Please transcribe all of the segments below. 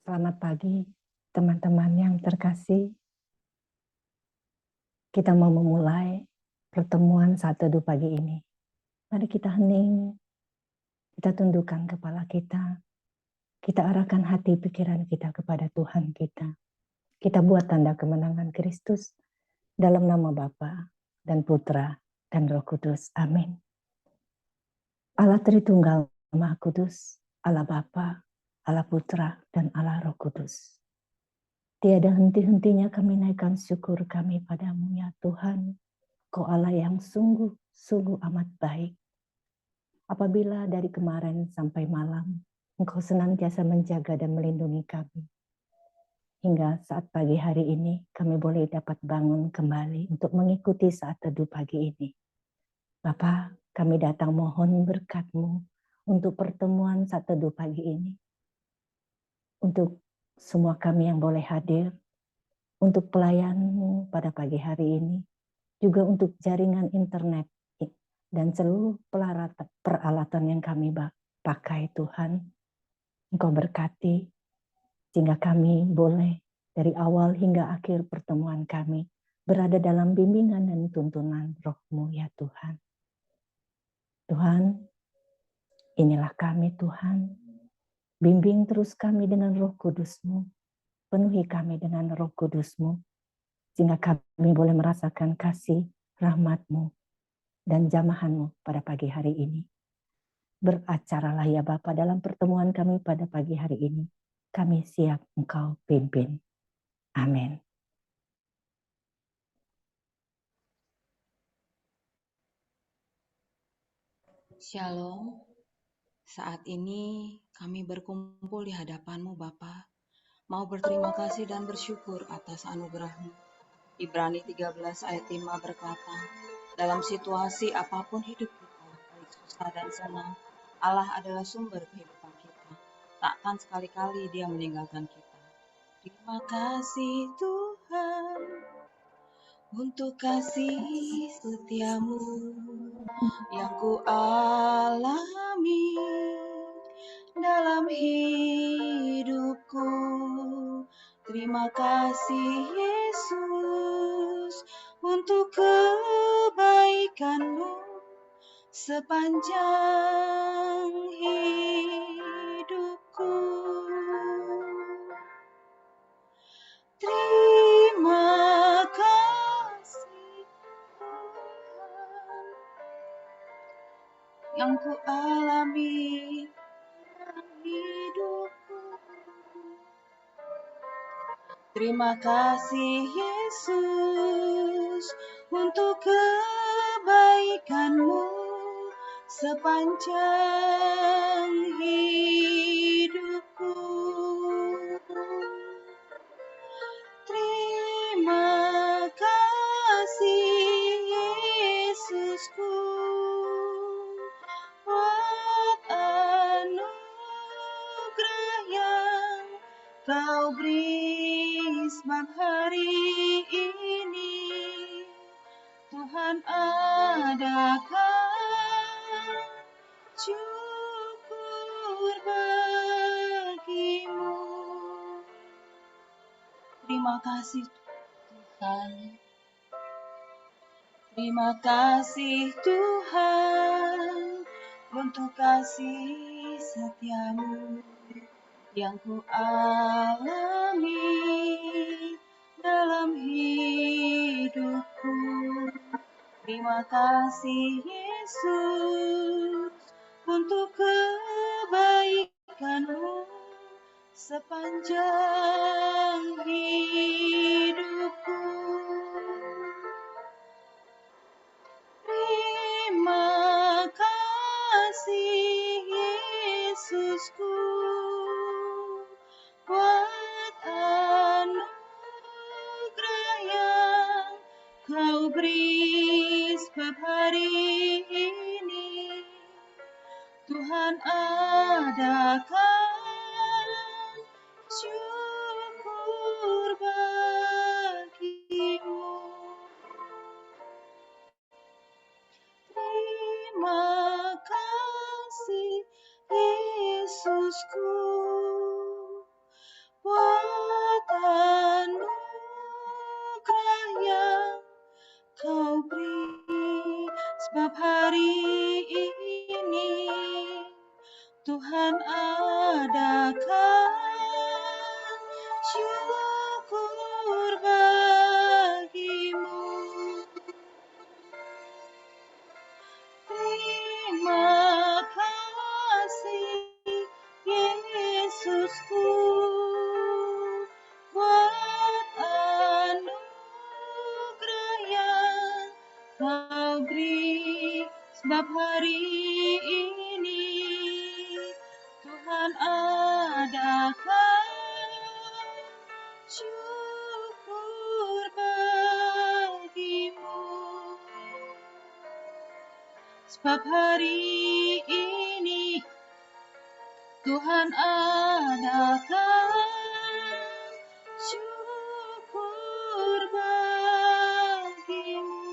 Selamat pagi, teman-teman yang terkasih. Kita mau memulai pertemuan saat teduh pagi ini. Mari kita hening, kita tundukkan kepala kita arahkan hati pikiran kita kepada Tuhan kita. Kita buat tanda kemenangan Kristus dalam nama Bapa dan Putra dan Roh Kudus. Amin. Allah Tritunggal Maha Kudus, Allah Bapa, Allah Putra, dan Allah Roh Kudus. Tiada henti-hentinya kami naikkan syukur kami padamu ya Tuhan. Kau Allah yang sungguh amat baik. Apabila dari kemarin sampai malam, Engkau senantiasa menjaga dan melindungi kami. Hingga saat pagi hari ini, kami boleh dapat bangun kembali untuk mengikuti saat teduh pagi ini. Bapa, kami datang mohon berkat-Mu untuk pertemuan saat teduh pagi ini. Untuk semua kami yang boleh hadir, untuk pelayan-Mu pada pagi hari ini, juga untuk jaringan internet dan seluruh peralatan yang kami pakai Tuhan. Engkau berkati sehingga kami boleh dari awal hingga akhir pertemuan kami berada dalam bimbingan dan tuntunan Roh-Mu ya Tuhan. Tuhan, inilah kami Tuhan. Bimbing terus kami dengan Roh Kudus-Mu. Penuhi kami dengan Roh Kudus-Mu sehingga kami boleh merasakan kasih, rahmat-Mu, dan jamahan-Mu pada pagi hari ini. Beracaralah ya Bapa dalam pertemuan kami pada pagi hari ini. Kami siap Engkau pimpin. Amin. Shalom, saat ini kami berkumpul di hadapan-Mu Bapa. Mau berterima kasih dan bersyukur atas anugerah-Mu. Ibrani 13 ayat 5 berkata, dalam situasi apapun hidup kita, baik susah dan senang, Allah adalah sumber kehidupan kita. Takkan sekali-kali Dia meninggalkan kita. Terima kasih Tuhan untuk kasih setiamu yang ku alami dalam hidupku. Terima kasih Yesus untuk kebaikan-Mu sepanjang hidupku. Terima kasih Tuhan yang ku alami dalam hidupku. Terima kasih Yesus untuk kebaikan-Mu sepanjang hidupku. Terima kasih Yesusku buat anugerah yang Kau beri sebab hari ini Tuhan adakan syukur bagi-Mu. Terima kasih Tuhan. Terima kasih Tuhan untuk kasih setia-Mu yang ku alami dalam hidupku. Terima kasih Yesus untuk kebaikan-Mu sepanjang hidupku. Terima kasih Yesusku buat anugerah yang Kau beri sebab hari ini Tuhan adakan syukur bagi-Mu. Terima kasih Yesusku sebab hari ini Tuhan adakan syukur bagimu. Sebab hari ini Tuhan adakan syukur bagimu.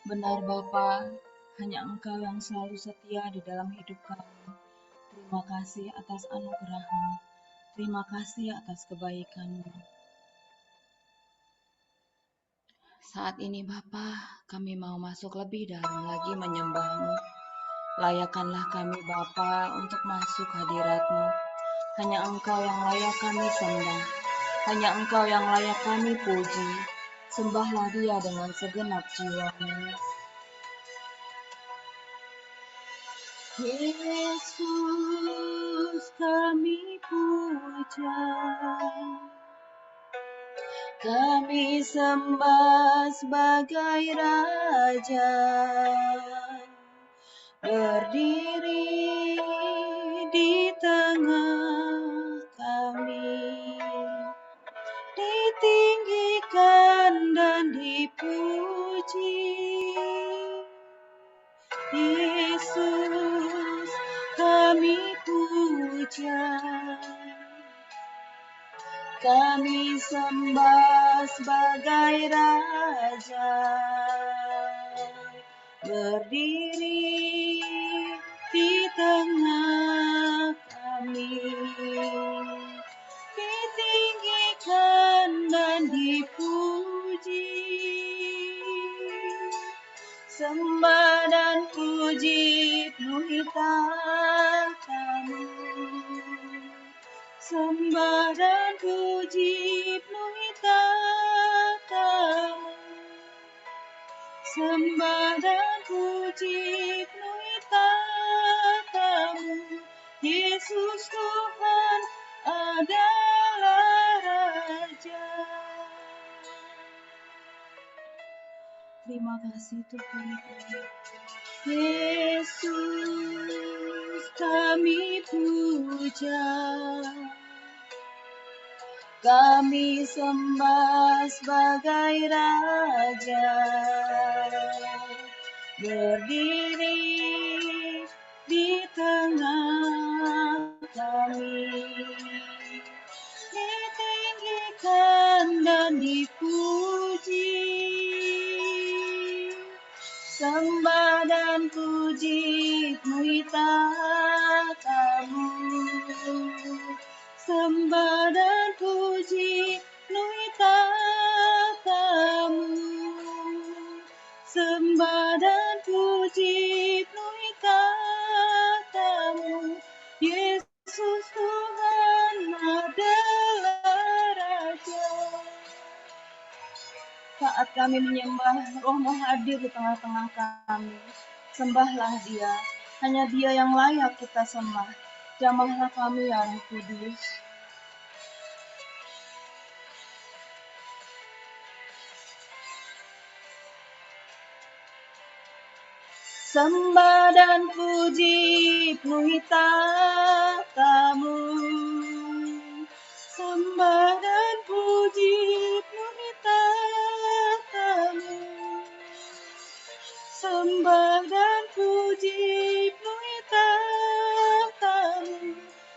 Benar Bapa, hanya Engkau yang selalu setia di dalam hidup kami. Terima kasih atas anugerah-Mu. Terima kasih atas kebaikan-Mu. Saat ini Bapa, kami mau masuk lebih dalam lagi menyembah-Mu. Layakkanlah kami Bapa untuk masuk hadirat-Mu. Hanya Engkau yang layak kami sembah. Hanya Engkau yang layak kami puji. Sembahlah Dia dengan segenap jiwa-Mu. Yesus kami puja, kami sembah sebagai Raja, berdiri di tengah kami, ditinggikan dan dipuji. Yesus kami puja, kami sembah sebagai Raja, berdiri di tengah kami, ditinggikan dan dipuji. Sembah dan puji penuhi tahta-Mu. Sembah dan puji penuhi tahta-Mu. Sembah dan puji penuhi tahta-Mu. Yesus Tuhan adalah Raja. Terima kasih Tuhan. Yesus kami puja, kami sembah sebagai Raja, berdiri di tengah kami, ditinggikan dan dipuji. Sembah dan puji penuhi tahta-Mu. Sembah dan puji penuhi tahta-Mu. Sembah dan puji penuhi tahta-Mu. Yesus Tuhan adalah Raja. Saat kami menyembah, Roh-Mu hadir di tengah-tengah kami. Sembahlah Dia, hanya Dia yang layak kita sembah. Jamahlah kami ya Roh Kudus. Sembah dan puji penuhi tahta-Mu. Sembah dan puji penuhi tahta-Mu. Sembah dan puji penuhi tahta-Mu.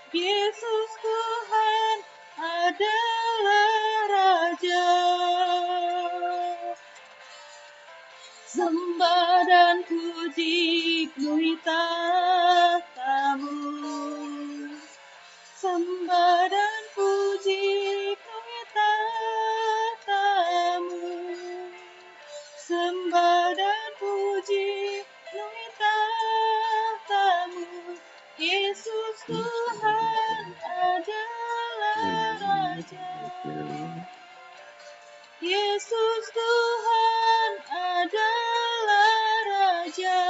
Yesus Tuhan adalah Raja. Sembah dan puji penuhi tahta-Mu. Sembah dan puji penuhi tahta-Mu. Sembah dan puji penuhi tahta-Mu. Yesus Tuhan adalah Raja. Yesus Tuhan adalah Raja.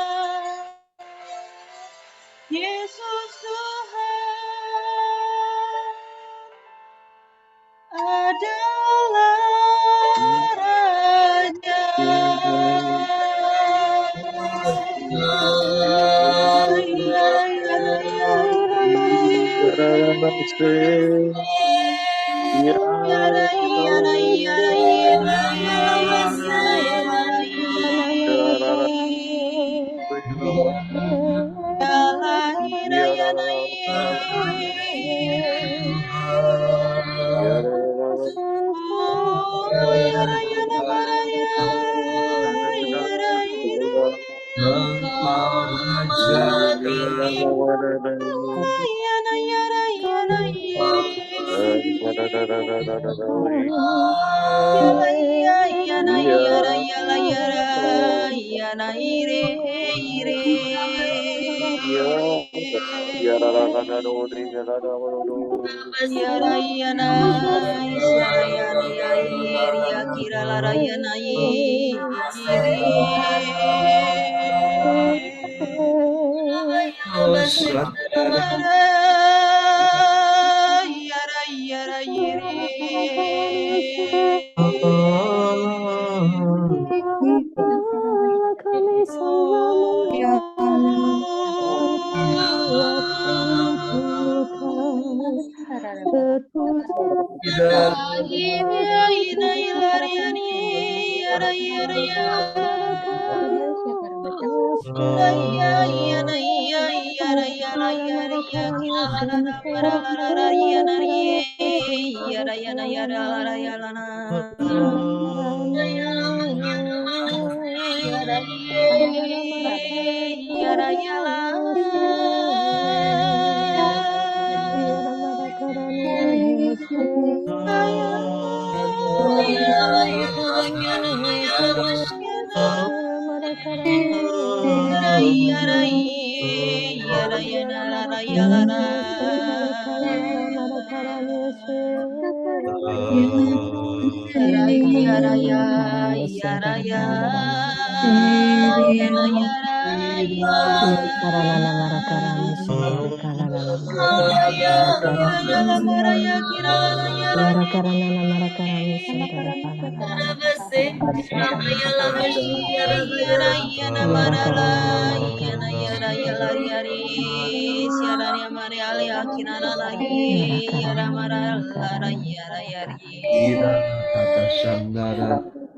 Kami sembahmu, Engkau kami tundukkan, terpujilah Tuhan, Karanana marakarani sundara karanana marakarani yara karanana marakarani sundara karanana marakarani sundara yara karanana marakarani sundara yara karanana marakarani yara karanana marakarani sundara marakarani sundara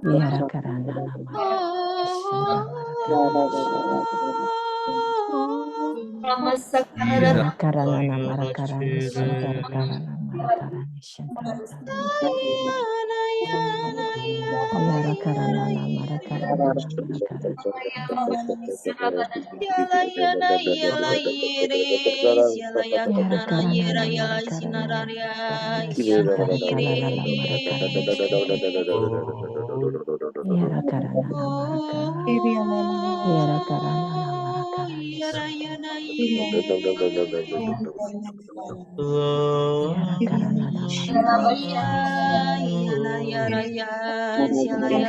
yara karanana marakarani sundara karanana marakarani sundara yara karanana marakarana marakarani yara karanana marakarana marakarani sundara karanana marakarani yara karanana marakarani yara karanana marakarani sundara yara karanana marakarani yara karanana marakarani sundara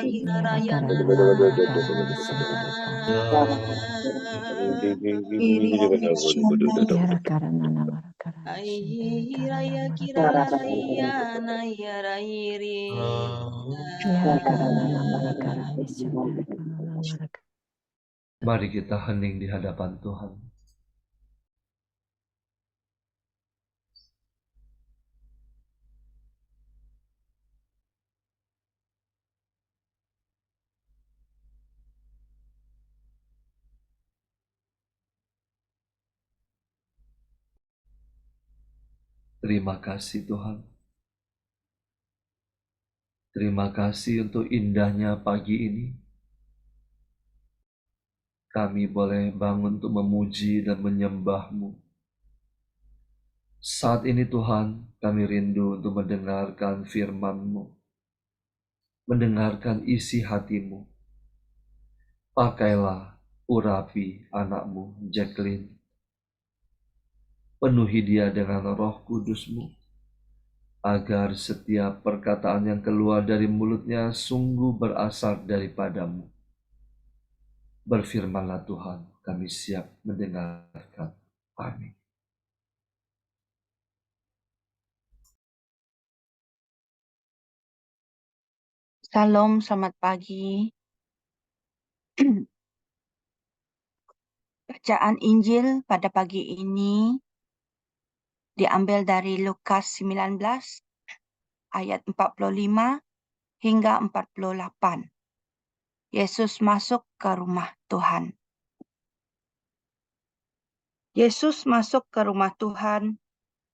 yara karanana marakarani sundara yara karanana marakarani sundara karanana marakarani. Mari kita hening di hadapan Tuhan. Terima kasih Tuhan. Terima kasih untuk indahnya pagi ini. Kami boleh bangun untuk memuji dan menyembah-Mu. Saat ini Tuhan, kami rindu untuk mendengarkan firman-Mu. Mendengarkan isi hati-Mu. Pakailah urapi anak-Mu, Jacqueline. Penuhi dia dengan Roh Kudus-Mu, agar setiap perkataan yang keluar dari mulutnya sungguh berasal daripada-Mu. Berfirmanlah Tuhan, kami siap mendengarkan. Amin. Salam, selamat pagi. Bacaan Injil pada pagi ini diambil dari Lukas 19 ayat 45 hingga 48. Yesus masuk ke rumah Tuhan. Yesus masuk ke rumah Tuhan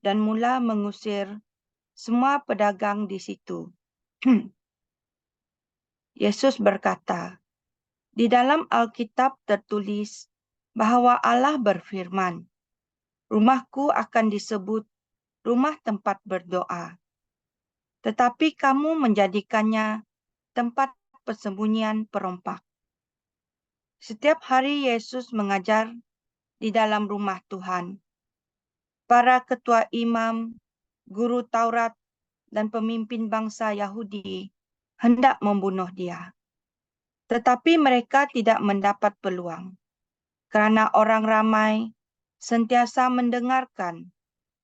dan mula mengusir semua pedagang di situ. Yesus berkata, di dalam Alkitab tertulis bahwa Allah berfirman, rumahku akan disebut rumah tempat berdoa. Tetapi kamu menjadikannya tempat persembunyian perompak. Setiap hari Yesus mengajar di dalam rumah Tuhan. Para ketua imam, guru Taurat, dan pemimpin bangsa Yahudi hendak membunuh dia. Tetapi mereka tidak mendapat peluang, karena orang ramai sentiasa mendengarkan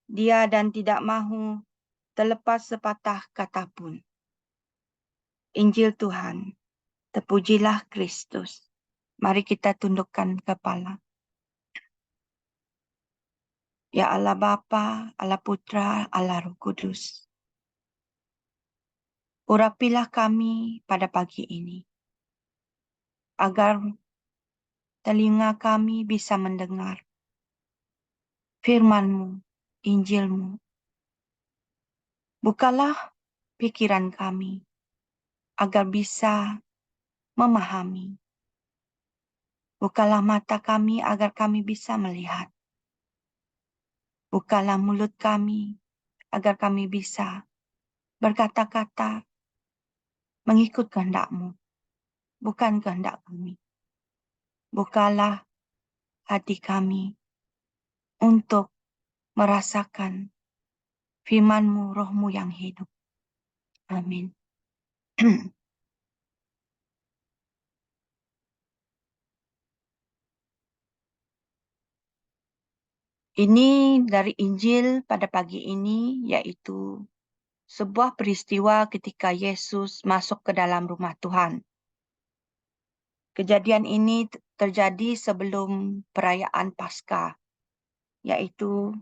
dia dan tidak mahu terlepas sepatah kata pun. Injil Tuhan, terpujilah Kristus. Mari kita tundukkan kepala. Ya Allah Bapa, Allah Putra, Allah Roh Kudus. Urapilah kami pada pagi ini, agar telinga kami bisa mendengar firman-Mu, Injil-Mu. Bukalah pikiran kami, agar bisa memahami. Bukalah mata kami, agar kami bisa melihat. Bukalah mulut kami, agar kami bisa berkata-kata mengikut kehendak-Mu, bukan kehendak kami. Bukalah hati kami untuk merasakan firman-Mu, Roh-Mu yang hidup. Amin. Ini dari Injil pada pagi ini, yaitu sebuah peristiwa ketika Yesus masuk ke dalam rumah Tuhan. Kejadian ini terjadi sebelum perayaan Paskah, yaitu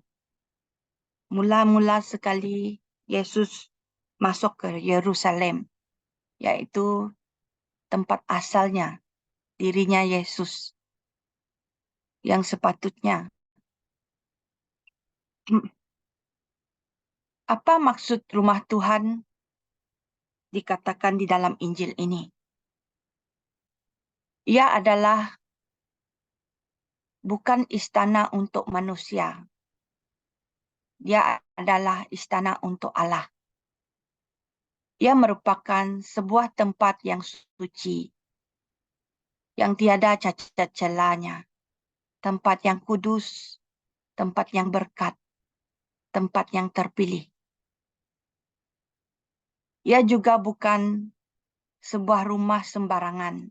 mula-mula sekali Yesus masuk ke Yerusalem, yaitu tempat asalnya dirinya Yesus yang sepatutnya. Apa maksud rumah Tuhan dikatakan di dalam Injil ini? Ia adalah bukan istana untuk manusia. Dia adalah istana untuk Allah. Ia merupakan sebuah tempat yang suci, yang tiada cacat celanya, tempat yang kudus, tempat yang berkat, tempat yang terpilih. Ia juga bukan sebuah rumah sembarangan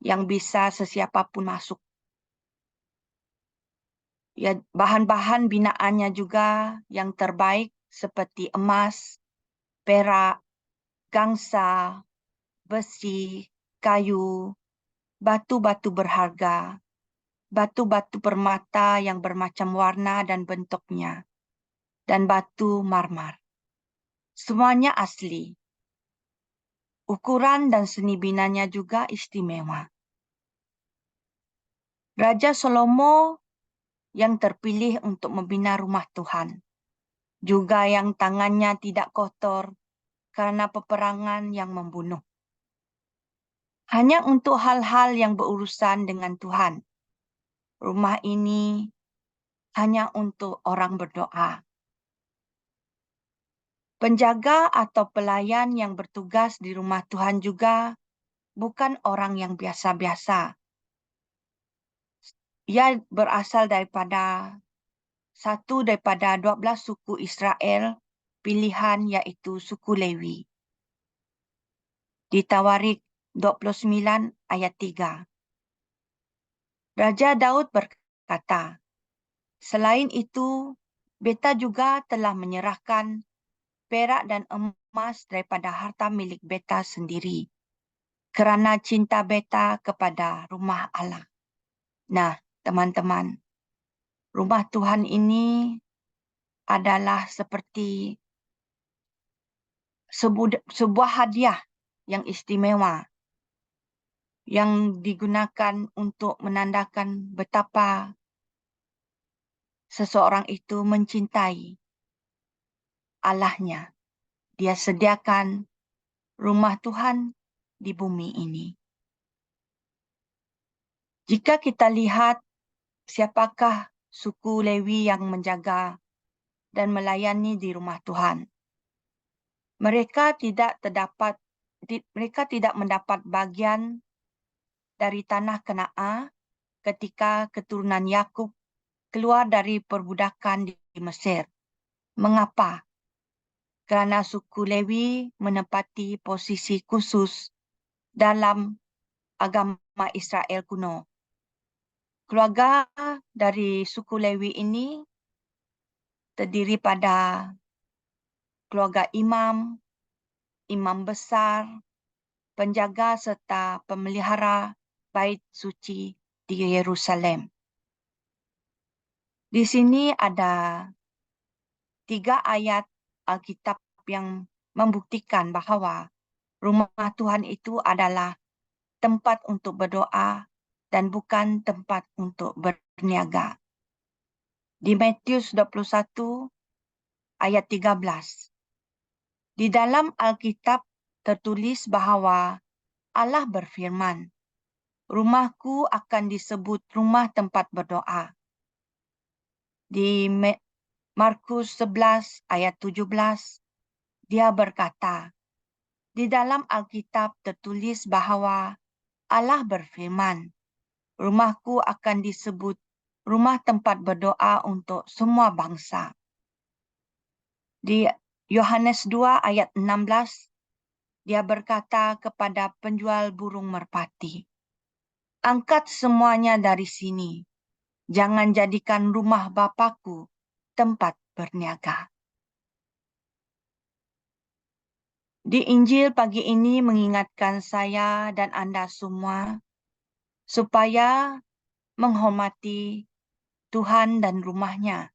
yang bisa sesiapapun masuk. Ya, bahan-bahan binaannya juga yang terbaik seperti emas, perak, gangsa, besi, kayu, batu-batu berharga, batu-batu permata yang bermacam warna dan bentuknya, dan batu marmer. Semuanya asli. Ukuran dan seni binanya juga istimewa. Raja Salomo yang terpilih untuk membina rumah Tuhan, juga yang tangannya tidak kotor karena peperangan yang membunuh. Hanya untuk hal-hal yang berurusan dengan Tuhan. Rumah ini hanya untuk orang berdoa. Penjaga atau pelayan yang bertugas di rumah Tuhan juga bukan orang yang biasa-biasa. Ia berasal daripada 12 suku Israel pilihan, yaitu suku Lewi. Di Tawarik 29 ayat 3. Raja Daud berkata, selain itu, beta juga telah menyerahkan perak dan emas daripada harta milik beta sendiri, kerana cinta beta kepada rumah Allah. Nah, teman-teman, rumah Tuhan ini adalah seperti sebuah hadiah yang istimewa yang digunakan untuk menandakan betapa seseorang itu mencintai Allahnya. Dia sediakan rumah Tuhan di bumi ini. Jika kita lihat siapakah suku Lewi yang menjaga dan melayani di rumah Tuhan, mereka tidak mendapat bagian dari tanah Kanaan ketika keturunan Yakub keluar dari perbudakan di Mesir. Mengapa? Kerana suku Lewi menempati posisi khusus dalam agama Israel kuno. Keluarga dari suku Lewi ini terdiri pada keluarga imam, imam besar, penjaga serta pemelihara bait suci di Yerusalem. Di sini ada 3 ayat Alkitab yang membuktikan bahawa rumah Tuhan itu adalah tempat untuk berdoa dan bukan tempat untuk berniaga. Di Matius 21 ayat 13. Di dalam Alkitab tertulis bahawa Allah berfirman, "Rumahku akan disebut rumah tempat berdoa." Di Markus 11 ayat 17, dia berkata, di dalam Alkitab tertulis bahawa Allah berfirman, "Rumahku akan disebut rumah tempat berdoa untuk semua bangsa." Di Yohanes 2 ayat 16, dia berkata kepada penjual burung merpati, "Angkat semuanya dari sini. Jangan jadikan rumah Bapakku tempat berniaga." Di Injil pagi ini mengingatkan saya dan Anda semua supaya menghormati Tuhan dan rumahnya.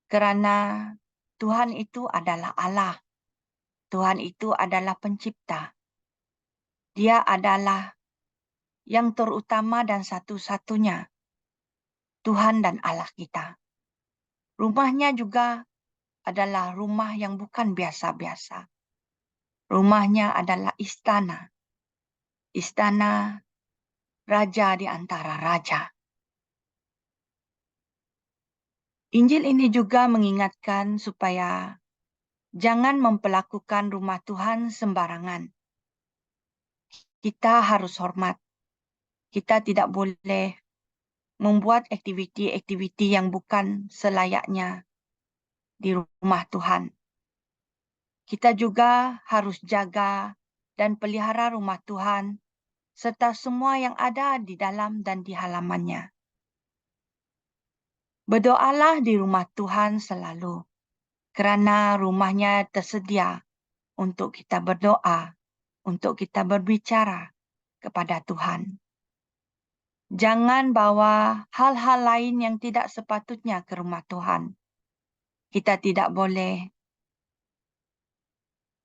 Kerana Tuhan itu adalah Allah. Tuhan itu adalah pencipta. Dia adalah yang terutama dan satu-satunya Tuhan dan Allah kita. Rumahnya juga adalah rumah yang bukan biasa-biasa. Rumahnya adalah istana. Istana raja di antara raja. Injil ini juga mengingatkan supaya jangan memperlakukan rumah Tuhan sembarangan. Kita harus hormat. Kita tidak boleh membuat aktiviti-aktiviti yang bukan selayaknya di rumah Tuhan. Kita juga harus jaga dan pelihara rumah Tuhan serta semua yang ada di dalam dan di halamannya. Berdoalah di rumah Tuhan selalu, kerana rumahnya tersedia untuk kita berdoa, untuk kita berbicara kepada Tuhan. Jangan bawa hal-hal lain yang tidak sepatutnya ke rumah Tuhan. Kita tidak boleh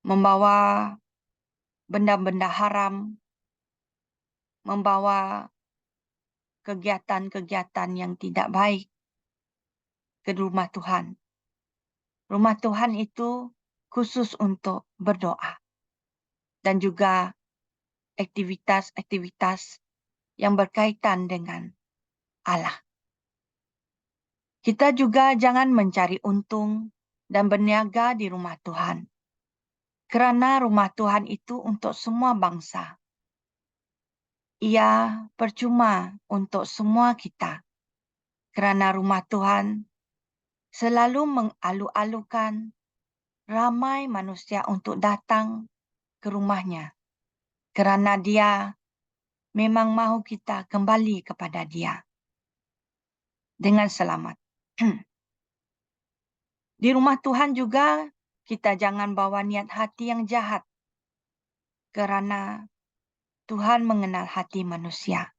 membawa benda-benda haram, membawa kegiatan-kegiatan yang tidak baik ke rumah Tuhan. Rumah Tuhan itu khusus untuk berdoa dan juga aktivitas-aktivitas yang berkaitan dengan Allah. Kita juga jangan mencari untung dan berniaga di rumah Tuhan. Kerana rumah Tuhan itu untuk semua bangsa. Ia percuma untuk semua kita. Kerana rumah Tuhan selalu mengalu-alukan ramai manusia untuk datang ke rumahnya. Kerana dia memang mahu kita kembali kepada dia dengan selamat. Di rumah Tuhan juga kita jangan bawa niat hati yang jahat. Kerana Tuhan mengenal hati manusia.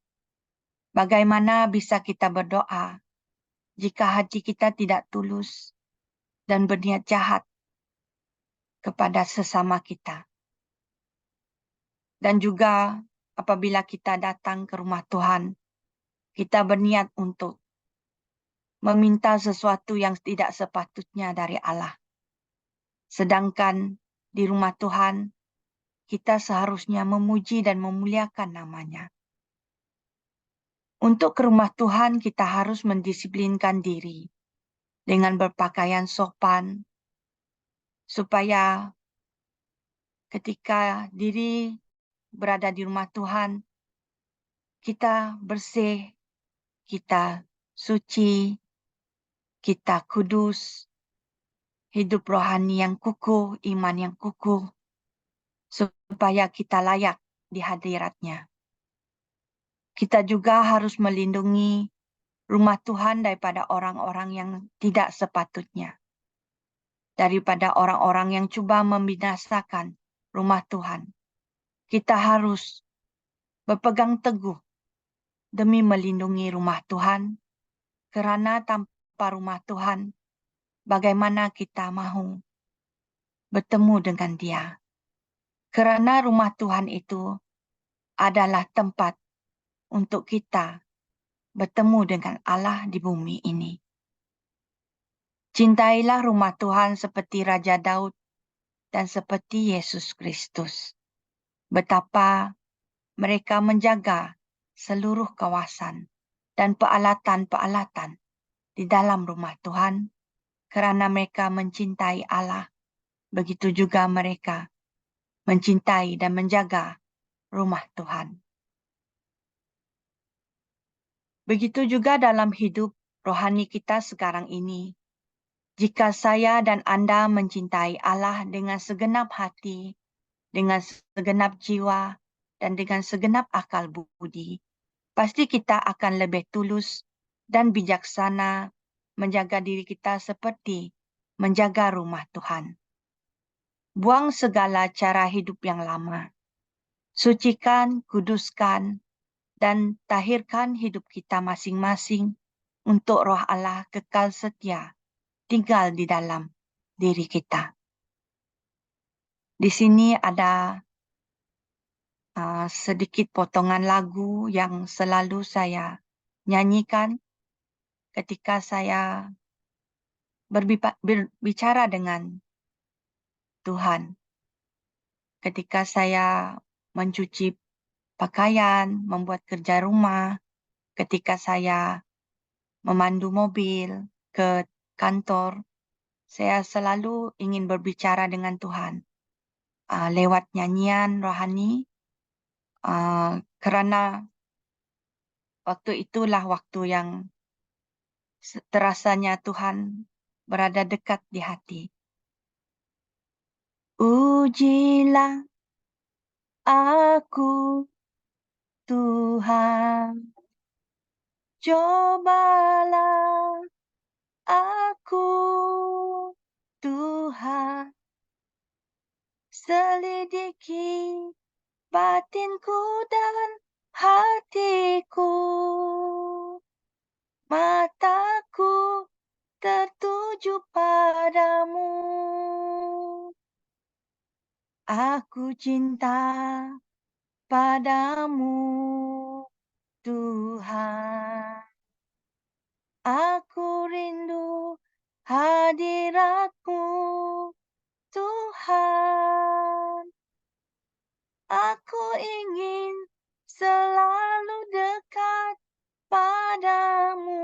Bagaimana bisa kita berdoa jika hati kita tidak tulus dan berniat jahat kepada sesama kita. Dan juga apabila kita datang ke rumah Tuhan, kita berniat untuk meminta sesuatu yang tidak sepatutnya dari Allah. Sedangkan di rumah Tuhan, kita seharusnya memuji dan memuliakan namanya. Untuk ke rumah Tuhan, kita harus mendisiplinkan diri dengan berpakaian sopan, supaya ketika diri berada di rumah Tuhan, kita bersih, kita suci, kita kudus, hidup rohani yang kukuh, iman yang kukuh, supaya kita layak di hadirat-Nya. Kita juga harus melindungi rumah Tuhan daripada orang-orang yang tidak sepatutnya. Daripada orang-orang yang cuba membinasakan rumah Tuhan. Kita harus berpegang teguh demi melindungi rumah Tuhan, kerana tanpa rumah Tuhan, bagaimana kita mahu bertemu dengan Dia? Kerana rumah Tuhan itu adalah tempat untuk kita bertemu dengan Allah di bumi ini. Cintailah rumah Tuhan seperti Raja Daud dan seperti Yesus Kristus. Betapa mereka menjaga seluruh kawasan dan peralatan-peralatan di dalam rumah Tuhan, kerana mereka mencintai Allah. Begitu juga mereka mencintai dan menjaga rumah Tuhan. Begitu juga dalam hidup rohani kita sekarang ini. Jika saya dan Anda mencintai Allah dengan segenap hati, dengan segenap jiwa, dan dengan segenap akal budi, pasti kita akan lebih tulus dan bijaksana menjaga diri kita seperti menjaga rumah Tuhan. Buang segala cara hidup yang lama. Sucikan, kuduskan, dan tahirkan hidup kita masing-masing untuk Roh Allah kekal setia tinggal di dalam diri kita. Di sini ada sedikit potongan lagu yang selalu saya nyanyikan ketika saya berbicara dengan Tuhan. Ketika saya mencuci pakaian, membuat kerja rumah, ketika saya memandu mobil ke kantor, saya selalu ingin berbicara dengan Tuhan lewat nyanyian rohani, kerana waktu itulah waktu yang terasanya Tuhan berada dekat di hati. Ujilah aku, Tuhan, cobalah aku, Tuhan, selidiki batinku dan hatiku, mataku tertuju padamu. Aku cinta padamu, Tuhan. Aku rindu hadirat-Mu, Tuhan. Aku ingin selalu dekat padamu,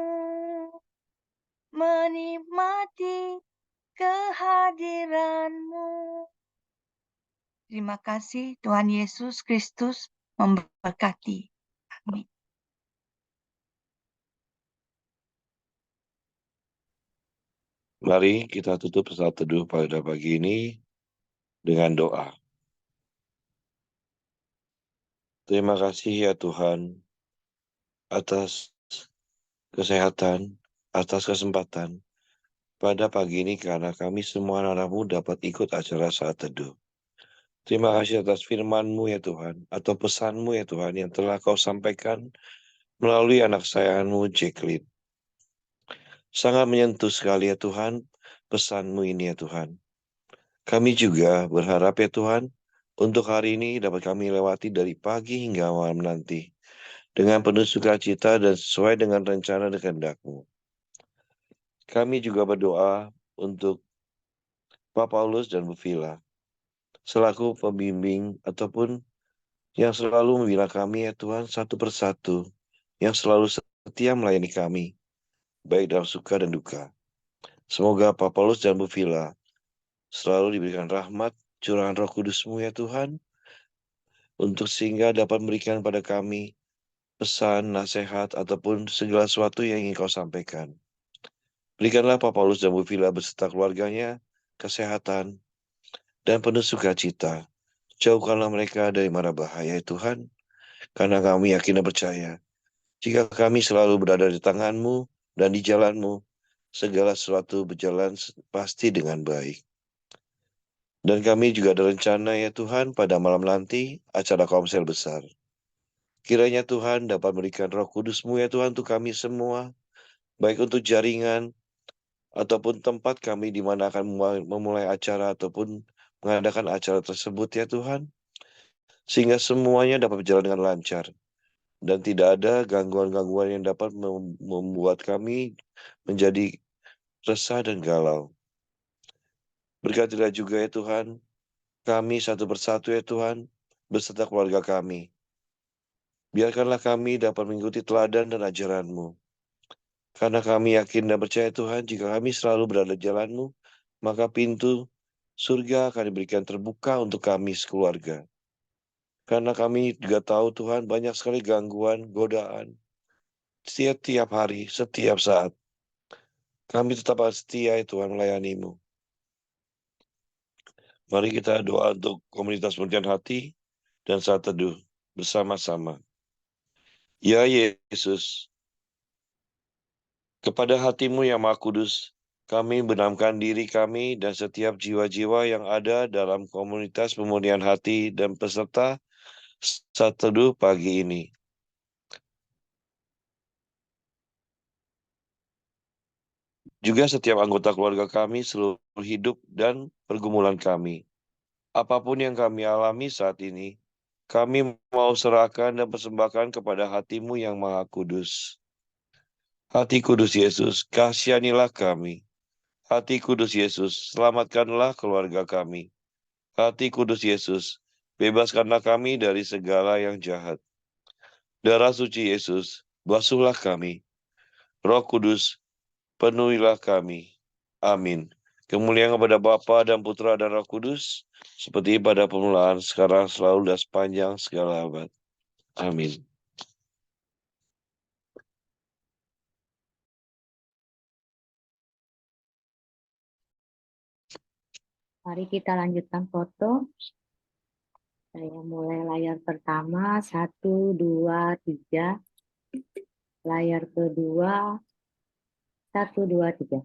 menikmati kehadiran-Mu. Terima kasih, Tuhan Yesus Kristus memberkati. Amin. Mari kita tutup saat teduh pada pagi ini dengan doa. Terima kasih ya Tuhan atas kesehatan, atas kesempatan pada pagi ini karena kami semua anak-anak-Mu dapat ikut acara saat teduh. Terima kasih atas firman-Mu ya Tuhan, atau pesan-Mu ya Tuhan yang telah Kau sampaikan melalui anak sayangan-Mu Jacqueline. Sangat menyentuh sekali ya Tuhan, pesan-Mu ini ya Tuhan. Kami juga berharap ya Tuhan, untuk hari ini dapat kami lewati dari pagi hingga malam nanti, dengan penuh sukacita dan sesuai dengan rencana dan kehendak-Mu. Kami juga berdoa untuk Pak Paulus dan Bu Vila, selaku pembimbing ataupun yang selalu membina kami ya Tuhan satu persatu, yang selalu setia melayani kami, baik dalam suka dan duka. Semoga Pak Paulus dan Bu Vila selalu diberikan rahmat, curahan Roh Kudus-Mu ya Tuhan, untuk sehingga dapat memberikan pada kami pesan, nasihat, ataupun segala sesuatu yang ingin Kau sampaikan. Berikanlah Pak Paulus dan Bu Vila beserta keluarganya kesehatan dan penuh sukacita. Jauhkanlah mereka dari mara bahaya ya Tuhan, karena kami yakin dan percaya, jika kami selalu berada di tangan-Mu dan di jalan-Mu, segala sesuatu berjalan pasti dengan baik. Dan kami juga ada rencana ya Tuhan pada malam nanti acara komsel besar. Kiranya Tuhan dapat memberikan Roh Kudus-Mu ya Tuhan untuk kami semua, baik untuk jaringan ataupun tempat kami di mana akan memulai acara ataupun mengadakan acara tersebut ya Tuhan, sehingga semuanya dapat berjalan dengan lancar dan tidak ada gangguan-gangguan yang dapat membuat kami menjadi resah dan galau. Berkatilah juga ya Tuhan, kami satu persatu ya Tuhan, beserta keluarga kami. Biarkanlah kami dapat mengikuti teladan dan ajaran-Mu. Karena kami yakin dan percaya Tuhan, jika kami selalu berada di jalan-Mu, maka pintu surga akan diberikan terbuka untuk kami sekeluarga. Karena kami juga tahu Tuhan, banyak sekali gangguan, godaan, setiap hari, setiap saat. Kami tetap setia ya Tuhan melayani-Mu. Mari kita doa untuk komunitas pengertian hati dan saat teduh bersama-sama. Ya Yesus, kepada hati-Mu yang Maha Kudus, kami benamkan diri kami dan setiap jiwa-jiwa yang ada dalam komunitas pemurnian hati dan peserta saat teduh pagi ini. Juga setiap anggota keluarga kami, seluruh hidup dan pergumulan kami. Apapun yang kami alami saat ini, kami mau serahkan dan persembahkan kepada hati-Mu yang Maha Kudus. Hati Kudus Yesus, kasihanilah kami. Hati Kudus Yesus, selamatkanlah keluarga kami. Hati Kudus Yesus, bebaskanlah kami dari segala yang jahat. Darah suci Yesus, basuhlah kami. Roh Kudus, penuhilah kami. Amin. Kemuliaan kepada Bapa dan Putra dan Roh Kudus, seperti pada permulaan, sekarang, selalu, dan sepanjang segala abad. Amin. Mari kita lanjutkan foto. Saya mulai layar pertama, 1, 2, 3. Layar kedua, 1, 2, 3.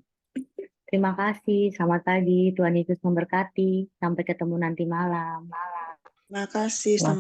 Terima kasih, selamat pagi. Tuhan Yesus memberkati. Sampai ketemu nanti malam. Terima kasih.